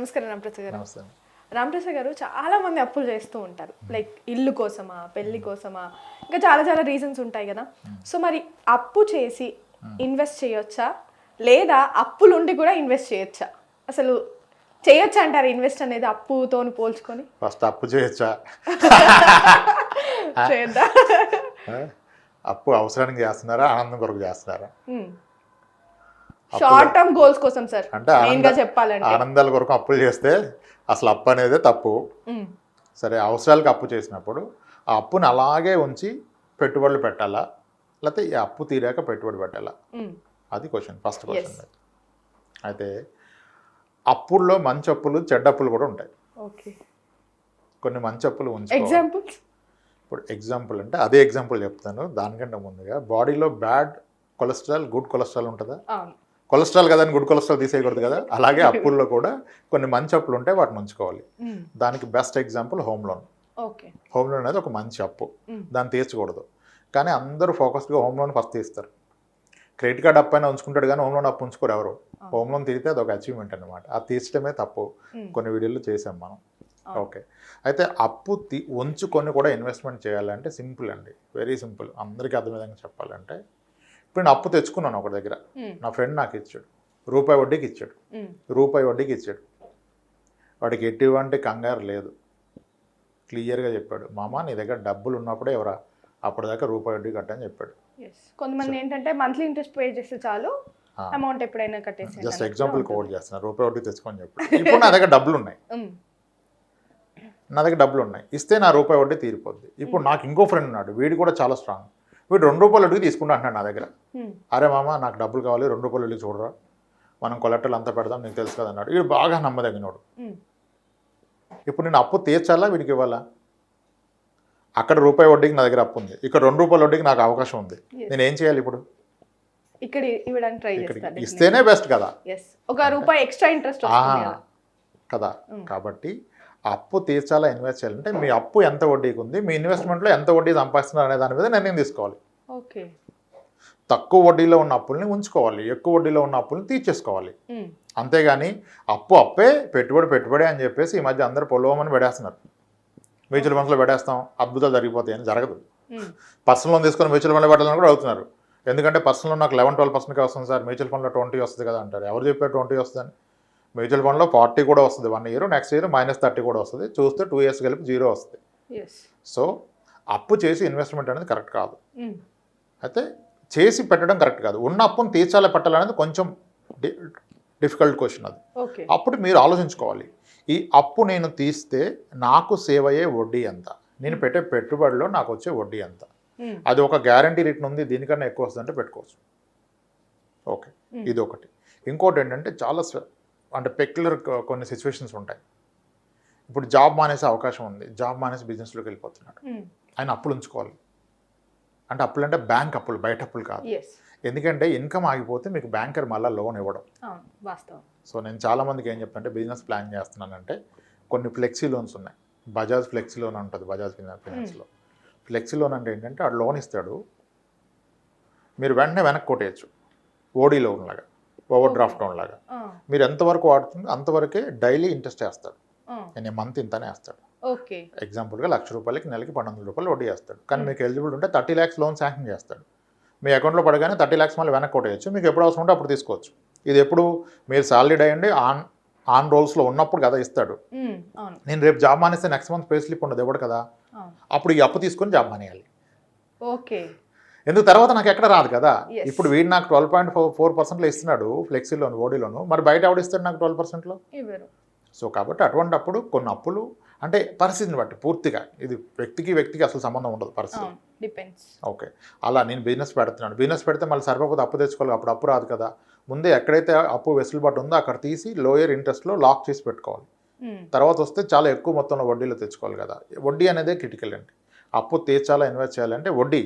నమస్కారం రామప్రసాద్ గారు. నమస్తే. రామప్రసాద్ గారు చాలా మంది అప్పులు చేస్తూ ఉంటారు. లైక్ ఇల్లు కోసమా, పెళ్లి కోసమా, ఇంకా చాలా చాలా రీజన్స్ ఉంటాయి కదా. సో మరి అప్పు చేసి ఇన్వెస్ట్ చేయొచ్చా, లేదా అప్పులుండి కూడా ఇన్వెస్ట్ చేయొచ్చా? అసలు చేయొచ్చా అంటారు ఇన్వెస్ట్ అనేది అప్పుతో పోల్చుకొని? ఫస్ట్ అప్పు చేయొచ్చా? చేయొద్దా? అప్పు అవసరానికి చేస్తున్నారా, ఆనందం కొరకు చేస్తున్నారా? షార్ట్ టర్మ్ గోల్స్ కోసం సార్, అంటే మెయిన్గా చెప్పాలంటే ఆనందాల కొరకు అప్పులు చేస్తే అసలు అప్పు అనేదే తప్పు. సరే, అవసరాలకు అప్పు చేసినప్పుడు ఆ అప్పుని అలాగే ఉంచి పెట్టుబడులు పెట్టాలా, లేకపోతే ఈ అప్పు తీరాక పెట్టుబడి పెట్టాలా? అది క్వశ్చన్, ఫస్ట్ క్వశ్చన్. అయితే అప్పుల్లో మంచి అప్పులు, చెడ్డ అప్పులు కూడా ఉంటాయి. కొన్ని మంచి అప్పులు ఉంచుకోవాలి. ఇప్పుడు ఎగ్జాంపుల్ అంటే అదే ఎగ్జాంపుల్ చెప్తాను. దానికంటే ముందుగా బాడీలో బ్యాడ్ కొలెస్ట్రాల్, గుడ్ కొలెస్ట్రాల్ ఉంటుందా? కొలెస్ట్రాల్ కదా అని గుడ్ కొలెస్ట్రాల్ తీసేయకూడదు కదా. అలాగే అప్పుల్లో కూడా కొన్ని మంచి అప్పులు ఉంటాయి, వాటిని ఉంచుకోవాలి. దానికి best example home loan. Home loan అనేది ఒక మంచి అప్పు, దాన్ని తీర్చకూడదు. కానీ అందరూ ఫోకస్డ్గా హోమ్ లోన్ ఫస్ట్ తీస్తారు. క్రెడిట్ కార్డ్ అప్పు అయినా ఉంచుకుంటాడు కానీ హోమ్ లోన్ అప్పు ఉంచుకోరు ఎవరు. హోమ్ లోన్ తీరితే అది ఒక అచీవ్మెంట్ అనమాట. అది తీర్చడమే తప్పు. కొన్ని వీడియోలు చేసాం మనం. ఓకే, అయితే అప్పు ఉంచుకొని కూడా ఇన్వెస్ట్మెంట్ చేయాలంటే సింపుల్ అండి, వెరీ సింపుల్. అందరికీ అర్థం విధంగా చెప్పాలంటే, ఇప్పుడు నేను అప్పు తెచ్చుకున్నాను ఒక దగ్గర, నా ఫ్రెండ్ నాకు ఇచ్చాడు, రూపాయి వడ్డీకి ఇచ్చాడు. రూపాయి వడ్డీకి ఇచ్చాడు. వాడికి ఎటువంటి కంగారు లేదు, క్లియర్గా చెప్పాడు, మామ నీ దగ్గర డబ్బులు ఉన్నప్పుడే ఎవరా అప్పటిదాకా రూపాయి వడ్డీ కట్టని చెప్పాడు. కొంతమంది ఏంటంటే మంత్లీ ఇంట్రెస్ట్ పే చేస్తే చాలు, అమౌంట్ ఎప్పుడైనా కట్టేసి. జస్ట్ ఎగ్జాంపుల్ కోట్ చేస్తున్నా, రూపాయి వడ్డీ తెచ్చుకొని చెప్పాడు. ఇప్పుడు నా దగ్గర డబ్బులు ఉన్నాయి, ఇస్తే నా రూపాయి వడ్డీ తీరిపోద్ది. ఇప్పుడు నాకు ఇంకో ఫ్రెండ్ ఉన్నాడు, వీడు కూడా చాలా స్ట్రాంగ్. వీడు 2 రూపాయలు వడ్డీ తీసుకుంటా అంటున్నాడు నా దగ్గర. అరే మామ నాకు డబ్బులు కావాలి, 2 రూపాయలు వడ్డీ చూడరా, మనం కొలెక్టర్లు అంతా పెడదాం, నీకు తెలుసు కదా అన్నాడు. వీడు బాగా నమ్మదగినోడు. ఇప్పుడు నేను అప్పు తీర్చాలా, వీడికి ఇవ్వాలా? అక్కడ రూపాయి వడ్డీకి నా దగ్గర అప్పు ఉంది, ఇక్కడ 2 రూపాయల వడ్డీకి నాకు అవకాశం ఉంది. నేను ఏం చేయాలి ఇప్పుడు? ఇక్కడ ఇవ్వడానికి ట్రై చేస్తాను. ఇస్తేనే బెస్ట్ కదా, ఒక రూపాయి ఎక్స్ట్రా ఇంట్రెస్ట్ కదా. కాబట్టి అప్పు తీర్చాలా, ఇన్వెస్ట్ చేయాలంటే మీ అప్పు ఎంత వడ్డీకి ఉంది, మీ ఇన్వెస్ట్మెంట్లో ఎంత వడ్డీ సంపాదిస్తున్నారు అనే దాని మీద నిర్ణయం తీసుకోవాలి. తక్కువ వడ్డీలో ఉన్న అప్పుల్ని ఉంచుకోవాలి, ఎక్కువ వడ్డీలో ఉన్న అప్పుల్ని తీర్చేసుకోవాలి. అంతేగాని అప్పు అప్పే, పెట్టుబడి అని చెప్పేసి ఈ మధ్య అందరూ పొలవమని పెడేస్తున్నారు. మ్యూచువల్ ఫండ్స్లో పెట్టేస్తాం, అద్భుతాలు జరిగిపోతాయి అని జరగదు. పర్సనల్ లోన్ తీసుకొని మ్యూచువల్ ఫండ్లో పెట్టాలని కూడా అవుతున్నారు. ఎందుకంటే పర్సనల్ లోన్ నాకు 11-12% వస్తుంది సార్, మ్యూచువల్ ఫండ్లో 20 వస్తుంది కదా అంటారు. ఎవరు చెప్పారు 20 వస్తుందని? మ్యూచువల్ ఫండ్లో 40 కూడా వస్తుంది 1 ఇయర్, నెక్స్ట్ ఇయర్ -30 కూడా వస్తుంది. చూస్తే 2 ఇయర్స్ కలిపి 0 వస్తుంది. సో అప్పు చేసి ఇన్వెస్ట్మెంట్ అనేది కరెక్ట్ కాదు. అయితే చేసి పెట్టడం కరెక్ట్ కాదు. ఉన్న అప్పును తీర్చాలా పెట్టాలనేది కొంచెం డిఫికల్ట్ క్వశ్చన్. అది అప్పుడు మీరు ఆలోచించుకోవాలి, ఈ అప్పు నేను తీస్తే నాకు సేవ్ అయ్యే వడ్డీ ఎంత, నేను పెట్టే పెట్టుబడిలో నాకు వచ్చే వడ్డీ ఎంత, అది ఒక గ్యారంటీ రిటర్న్ ఉంది, దీనికన్నా ఎక్కువ వస్తుందంటే పెట్టుకోవచ్చు. ఓకే, ఇది ఒకటి. ఇంకోటి ఏంటంటే చాలా అంటే పెక్యులర్ కొన్ని సిచ్యువేషన్స్ ఉంటాయి. ఇప్పుడు జాబ్ మానేసే అవకాశం ఉంది, జాబ్ మానేసి బిజినెస్లోకి వెళ్ళిపోతున్నాడు, ఆయన అప్పులు ఉంచుకోవాలి. అంటే అప్పులు అంటే బ్యాంక్ అప్పులు, బయట అప్పులు కాదు. ఎందుకంటే ఇన్కమ్ ఆగిపోతే మీకు బ్యాంకర్ మళ్ళీ లోన్ ఇవ్వడం. సో నేను చాలామందికి ఏం చెప్తానంటే, బిజినెస్ ప్లాన్ చేస్తున్నానంటే కొన్ని ఫ్లెక్సీ లోన్స్ ఉన్నాయి. బజాజ్ ఫ్లెక్సీ లోన్ ఉంటుంది, బజాజ్ ఫైనాన్స్లో. ఫ్లెక్సీ లోన్ అంటే ఏంటంటే ఆ లోన్ ఇస్తాడు, మీరు వెంటనే వెనక్కి కొట్టేయచ్చు. ఓడీ లోన్ లాగా, ఓవర్ డ్రాఫ్ట్ లోన్ లాగా. మీరు ఎంతవరకు వాడుతుందో అంతవరకే డైలీ ఇంట్రెస్ట్ వేస్తాడు. నేను మంత్ ఇంతనే వేస్తాడు. ఎగ్జాంపుల్గా 1,00,000 రూపాయలకి నెలకి 1,200 రూపాయలు వడ్డీ వేస్తాడు. కానీ మీకు ఎలిజిబుల్ ఉంటే 30 lakhs లోన్ శాంక్షన్ చేస్తాడు. మీ అకౌంట్లో పడగానే 30 lakhs మళ్ళీ వెనక్కి కొట్టేయచ్చు. మీకు ఎప్పుడు అవసరం ఉంటే అప్పుడు తీసుకోవచ్చు. ఇది ఎప్పుడు మీరు సాలరీడ్ అయ్యండి ఆన్ రోల్స్లో ఉన్నప్పుడు కదా ఇస్తాడు. నేను రేపు జాబ్ మానేస్తే నెక్స్ట్ మంత్ పే స్లిప్ ఉండదు, ఇవ్వడు కదా. అప్పుడు ఈ అప్పు తీసుకొని జాబ్ మానేయాలి. ఎందుకు తర్వాత నాకు ఎక్కడ రాదు కదా. ఇప్పుడు వీడు నాకు 12.4% ఇస్తున్నాడు ఫ్లెక్సీ లోన్, ఓడీ లోను, మరి బయట ఎవడు ఇస్తాడు నాకు 12%? సో కాబట్టి అటువంటి అప్పుడు కొన్ని అప్పులు అంటే పరిస్థితిని బట్టి పూర్తిగా, ఇది వ్యక్తికి అసలు సంబంధం ఉండదు, పరిస్థితి. ఓకే, అలా నేను బిజినెస్ పెడితే మళ్ళీ సరిపోతే అప్పు తెచ్చుకోవాలి, అప్పుడు అప్పు రాదు కదా. ముందే ఎక్కడైతే అప్పు వెసులుబాటు ఉందో అక్కడ తీసి లోయర్ ఇంట్రెస్ట్లో లాక్ చేసి పెట్టుకోవాలి. తర్వాత వస్తే చాలా ఎక్కువ మొత్తంలో వడ్డీలో తెచ్చుకోవాలి కదా. వడ్డీ అనేది క్రిటికల్ అండి. అప్పు తీర్చాలా, ఇన్వెస్ట్ చేయాలంటే వడ్డీ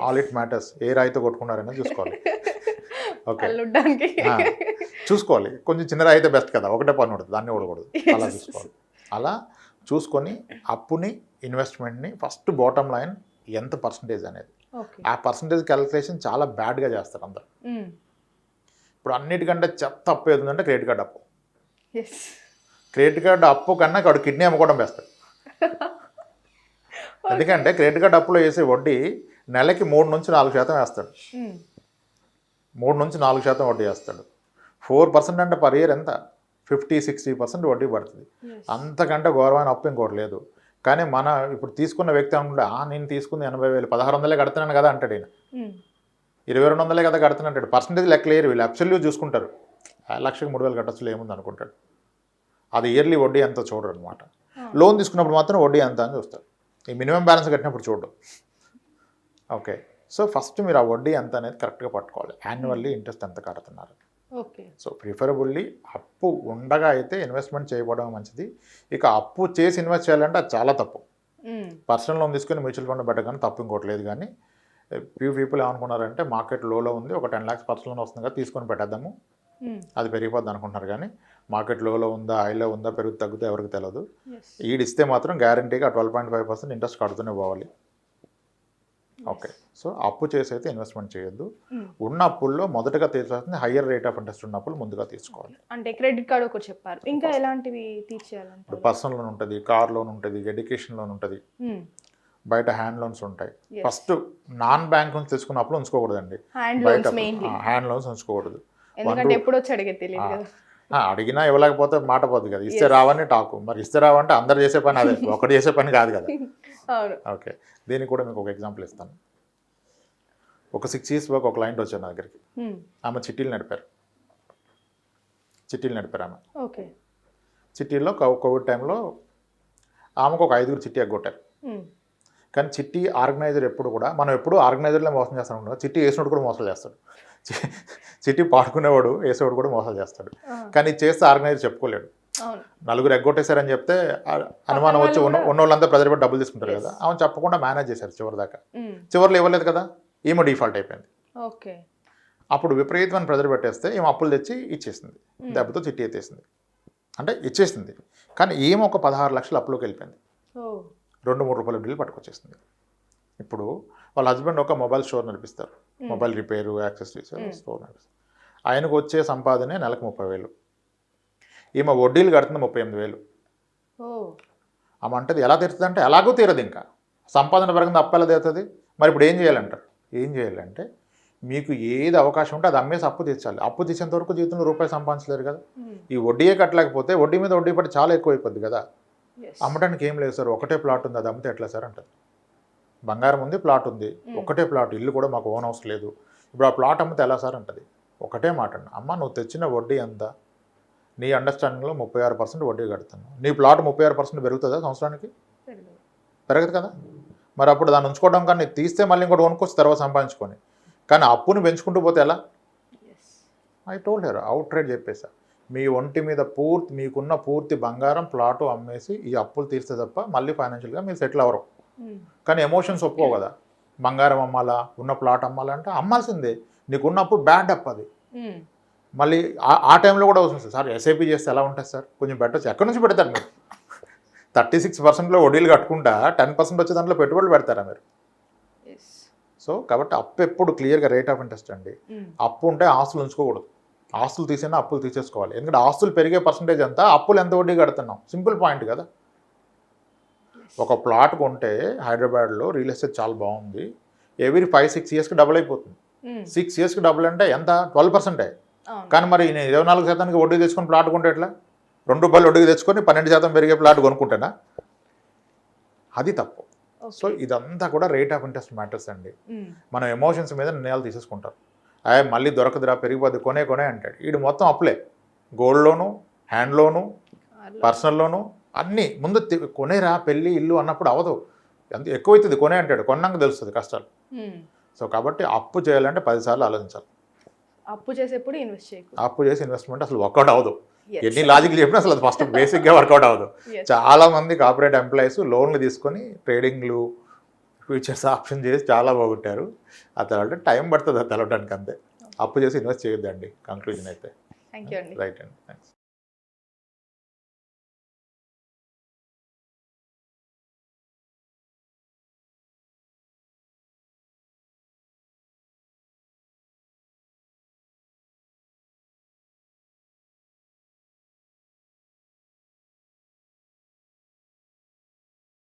ఆల్ ఇట్ మ్యాటర్స్. ఏ రాయితో కొట్టుకున్నారనేది చూసుకోవాలి. ఓకే, చూసుకోవాలి. కొంచెం చిన్న రాయి అయితే బెస్ట్ కదా, ఒకటే పని ఉంటుంది, దాన్ని ఓడకూడదు. అలా చూసుకోవాలి. అలా చూసుకొని అప్పుని, ఇన్వెస్ట్మెంట్ని ఫస్ట్ బాటమ్ లైన్ ఎంత పర్సంటేజ్ అనేది, ఆ పర్సంటేజ్ క్యాలిక్యులేషన్ చాలా బ్యాడ్గా చేస్తారు అందరు. ఇప్పుడు అన్నిటికంటే చెత్త అప్పు ఏదంటే క్రెడిట్ కార్డ్ అప్పు. క్రెడిట్ కార్డు అప్పు కన్నా వాడు కిడ్నీ అమ్ముకోవడం బెస్ట్. ఎందుకంటే క్రెడిట్ కార్డు అప్పులో వేసే వడ్డీ నెలకి 3-4% వేస్తాడు. 3-4% వడ్డీ వేస్తాడు. 4% అంటే పర్ ఇయర్ ఎంత 50-60% వడ్డీ పడుతుంది. అంతకంటే ఘోరమైన అప్పు ఇంకోటి లేదు. కానీ మన ఇప్పుడు తీసుకున్న వ్యక్తి అనుకుంటే నేను తీసుకుంది 80,000 1600 కడుతున్నాను కదా అంటాడు. ఈయన 2200 కదా కడుతున్నాడు. పర్సంటేజ్ లెక్క లేరు వీళ్ళు, అబ్సల్యూట్ చూసుకుంటారు. 1,00,000కి 3,000 కట్టచ్చులో ఏముంది అనుకుంటాడు. అది ఇయర్లీ వడ్డీ ఎంత చూడరు అనమాట. లోన్ తీసుకున్నప్పుడు మాత్రం వడ్డీ ఎంత అని చూస్తారు. ఈ మినిమం బ్యాలెన్స్ కట్టినప్పుడు చూడడం. ఓకే, సో ఫస్ట్ మీరు ఆ వడ్డీ ఎంత అనేది కరెక్ట్గా పట్టుకోవాలి. యాన్యువల్లీ ఇంట్రెస్ట్ ఎంత కడుతున్నారు. ఓకే, సో ప్రిఫరబుల్లీ అప్పు ఉండగా అయితే ఇన్వెస్ట్మెంట్ చేయడం మంచిది. ఇక అప్పు చేసి ఇన్వెస్ట్ చేయాలంటే అది చాలా తప్పు. పర్సనల్ లోన్ తీసుకొని మ్యూచువల్ ఫండ్ పెట్టగానే తప్పు ఇంకోటి లేదు. కానీ ఫ్యూ పీపుల్ ఏమనుకున్నారంటే మార్కెట్ లోలో ఉంది, ఒక 10 lakhs పర్సనల్ లోన్ వస్తుంది కదా తీసుకొని పెట్టేద్దాము, అది పెరిగిపోద్ది అనుకుంటున్నారు. కానీ మార్కెట్ లోలో ఉందా హైలో ఉందా పెరుగు తగ్గుతా ఎవరికి తెలియదు. ఈడిస్తే మాత్రం గ్యారంటీగా 12.5% ఇంట్రెస్ట్ కడుతూనే పోవాలి. ఓకే, సో అప్పు చేసి అయితే ఇన్వెస్ట్మెంట్ చేయొద్దు. ఉన్న అప్పుల్లో మొదటగా తీర్చాల్సింది హయ్యర్ రేట్ ఆఫ్ ఇంట్రెస్ట్ ఉన్న అప్పులు ముందుగా తీసుకోవాలి. అంటే క్రెడిట్ కార్డు ఒకటి చెప్పారు, ఇంకా ఎలాంటివి తీర్చేయాలంటే పర్సనల్ లోన్ ఉంటుంది, కార్ లోన్ ఉంటుంది, ఎడ్యుకేషన్ లోన్ ఉంటుంది, బయట హ్యాండ్ లోన్స్ ఉంటాయి. ఫస్ట్ నాన్ బ్యాంక్ నుంచి తీసుకున్నప్పుడు ఉంచుకోకూడదండి. Hand loans ఉంచుకోకూడదు. ఎందుకంటే ఎప్పుడు వచ్చి అడిగే తెలియదు కదా. అడిగినా ఇవ్వలేకపోతే మాట పోద్ది కదా. ఇస్తే రావని టాకు, మరి ఇస్తే రావంటే అందరు చేసే పని అదే, ఒకటి చేసే పని కాదు కదా. ఓకే, దీనికి కూడా మీకు ఒక ఎగ్జాంపుల్ ఇస్తాను. ఒక 6 years బ్యాక్ ఒక క్లయింట్ వచ్చారు నా దగ్గరికి. ఆమె చిట్టీలు నడిపారు ఆమె. ఓకే, చిట్టీల్లో కోవిడ్ టైంలో ఆమెకు ఒక 5 చిట్టి ఎగ్గొట్టారు. కానీ చిట్టి ఆర్గనైజర్ ఎప్పుడు కూడా, మనం ఎప్పుడు ఆర్గనైజర్లే మోసం చేస్తాం అనుకుంటాం. చిట్టి వేసినోడు కూడా మోసాలు చేస్తాడు. చిట్టి పాడుకునేవాడు వేసేవాడు కూడా మోసాలు చేస్తాడు. కానీ చేస్తే ఆర్గనైజర్ చెప్పుకోలేడు. 4 ఎగ్గొట్టేశారని చెప్తే అనుమానం వచ్చి ఉన్న వాళ్ళంతా ప్రజలు పెట్టి డబ్బులు తీసుకుంటారు కదా. ఆమె చెప్పకుండా మేనేజ్ చేశారు చివరి దాకా. చివరిలో ఇవ్వలేదు కదా, ఈమె డిఫాల్ట్ అయిపోయింది. ఓకే, అప్పుడు విపరీతమైన ప్రెజర్ పెట్టేస్తే ఈమె అప్పులు తెచ్చి ఇచ్చేసింది. దెబ్బతో చిట్టి ఎత్తేసింది. అంటే ఇచ్చేసింది, కానీ ఈమె ఒక 16 లక్షలు అప్పులోకి వెళ్ళిపోయింది. 2-3 రూపాయల బిల్లు పట్టుకొచ్చేస్తుంది. ఇప్పుడు వాళ్ళ హస్బెండ్ ఒక మొబైల్ స్టోర్ నడిపిస్తారు, మొబైల్ రిపేరు యాక్సెసరీస్ స్టోర్ నడిపిస్తారు. ఆయనకు వచ్చే సంపాదనే నెలకు 30,000. ఈమె వడ్డీలు కడుతుంది 38,000. ఆమె అంటది ఎలా తీరుతుంది అంటే ఎలాగో తీరదు, ఇంకా సంపాదన పెరగదు, అప్పు ఎలా తీరుతుంది. మరి ఇప్పుడు ఏం చేయాలంటారు. ఏం చేయాలంటే మీకు ఏది అవకాశం ఉంటే అది అమ్మేసి అప్పు తీర్చాలి. అప్పు తీసేంత వరకు జీవితంలో రూపాయి సంపాదించలేరు కదా. ఈ వడ్డీయే కట్టలేకపోతే వడ్డీ మీద వడ్డీ పడి చాలా ఎక్కువ అయిపోద్ది కదా. అమ్మడానికి ఏం లేదు సార్, ఒకటే ప్లాట్ ఉంది, అది అమ్మితే ఎట్లా సార్ అంటారు. బంగారం ఉంది, ప్లాట్ ఉంది, ఒకటే ప్లాట్, ఇల్లు కూడా మాకు ఓన్ హౌస్ లేదు, ఇప్పుడు ఆ ప్లాట్ అమ్మితే ఎలా సార్ అంటది. ఒకటే మాట అండి, అమ్మ నువ్వు తెచ్చిన వడ్డీ ఎంత, నీ అండర్స్టాండింగ్లో 36% వడ్డీ కడుతున్నావు, నీ ప్లాట్ 36% పెరుగుతుందా సంవత్సరానికి? పెరగదు కదా. మరి అప్పుడు దాన్ని ఉంచుకోవడం కానీ తీస్తే మళ్ళీ ఇంకోటి కొనుక్కొచ్చి తర్వాత సంపాదించుకొని, కానీ అప్పుని పెంచుకుంటూ పోతే ఎలా? I told her, out right చెప్పేసా, మీ ఒంటి మీద మీకున్న పూర్తి బంగారం ప్లాటు అమ్మేసి ఈ అప్పులు తీర్స్తే తప్ప మళ్ళీ ఫైనాన్షియల్గా మీరు సెటిల్ అవ్వరు. కానీ ఎమోషన్స్ ఒప్పుకో కదా. బంగారం అమ్మాలా, ఉన్న ప్లాట్ అమ్మాలా అంటే అమ్మాల్సిందే. నీకున్న అప్పు బ్యాడ్ అప్పు అది. మళ్ళీ ఆ టైంలో కూడా వస్తుంది సార్, ఎస్ఐపి చేస్తే ఎలా ఉంటుంది సార్, కొంచెం పెట్టచ్చు. ఎక్కడి నుంచి పెడతారు మీరు? 36%లో వడ్డీలు కట్టుకుంటా 10% వచ్చే దాంట్లో పెట్టుబడులు పెడతారా మీరు? సో కాబట్టి అప్పు ఎప్పుడు క్లియర్గా రేట్ ఆఫ్ ఇంట్రెస్ట్ అండి. అప్పు ఉంటే ఆస్తులు ఉంచుకోకూడదు, ఆస్తులు తీసినా అప్పులు తీసేసుకోవాలి. ఎందుకంటే ఆస్తులు పెరిగే పర్సంటేజ్ ఎంత, అప్పులు ఎంత వడ్డీ కడుతున్నాం, సింపుల్ పాయింట్ కదా. ఒక ప్లాట్ కొంటే హైదరాబాద్లో రియల్ ఎస్టేట్ చాలా బాగుంది, ఎవ్రీ 5-6 yearsకి డబుల్ అయిపోతుంది. 6 yearsకి డబుల్ అంటే ఎంత, 12%. కానీ మరి నేను 24% వడ్డీ తెచ్చుకొని ప్లాట్ కొంటే ఎట్లా? ₹2 వడ్డీకి తెచ్చుకొని 12% పెరిగే ప్లాట్ కొనుక్కుంటేనా? అది తప్పు. సో ఇదంతా కూడా రేట్ ఆఫ్ ఇంట్రెస్ట్ మ్యాటర్స్ అండి. మనం ఎమోషన్స్ మీద నిర్ణయాలు తీసేసుకుంటారు. మళ్ళీ దొరకదురా పెరిగిపోద్ది కొనే అంటాడు. వీడు మొత్తం అప్పులే, గోల్డ్ లోను, హ్యాండ్ లోను, పర్సనల్ లోను, అన్నీ ముందు కొనేరా పెళ్ళి ఇల్లు అన్నప్పుడు అవ్వదు, ఎంత ఎక్కువైతుంది కొనే అంటాడు, కొన్నాక తెలుస్తుంది కష్టాలు. సో కాబట్టి అప్పు చేయాలంటే 10 సార్లు ఆలోచించాలి. అప్పు చేసేప్పుడు ఇన్వెస్ట్ చేయకూడదు. అప్పు చేసి ఇన్వెస్ట్మెంట్ అసలు వర్కౌట్ అవ్వదు. ఎన్ని లాజిక్లు చెప్పినా అసలు అది ఫస్ట్ బేసిక్గా వర్కౌట్ అవ్వదు. చాలా మంది కార్పొరేట్ ఎంప్లాయీస్ లోన్లు తీసుకొని ట్రేడింగ్లు, ఫ్యూచర్స్ ఆప్షన్ చేసి చాలా బాగుంటారు. ఆ తర్వాత టైం పడుతుంది అది తెలవడానికి, అంతే. అప్పు చేసి ఇన్వెస్ట్ చేయొద్దండి, కంక్లూజన్ అయితే. థ్యాంక్ యూ అండి. రైట్ అండి, థ్యాంక్స్.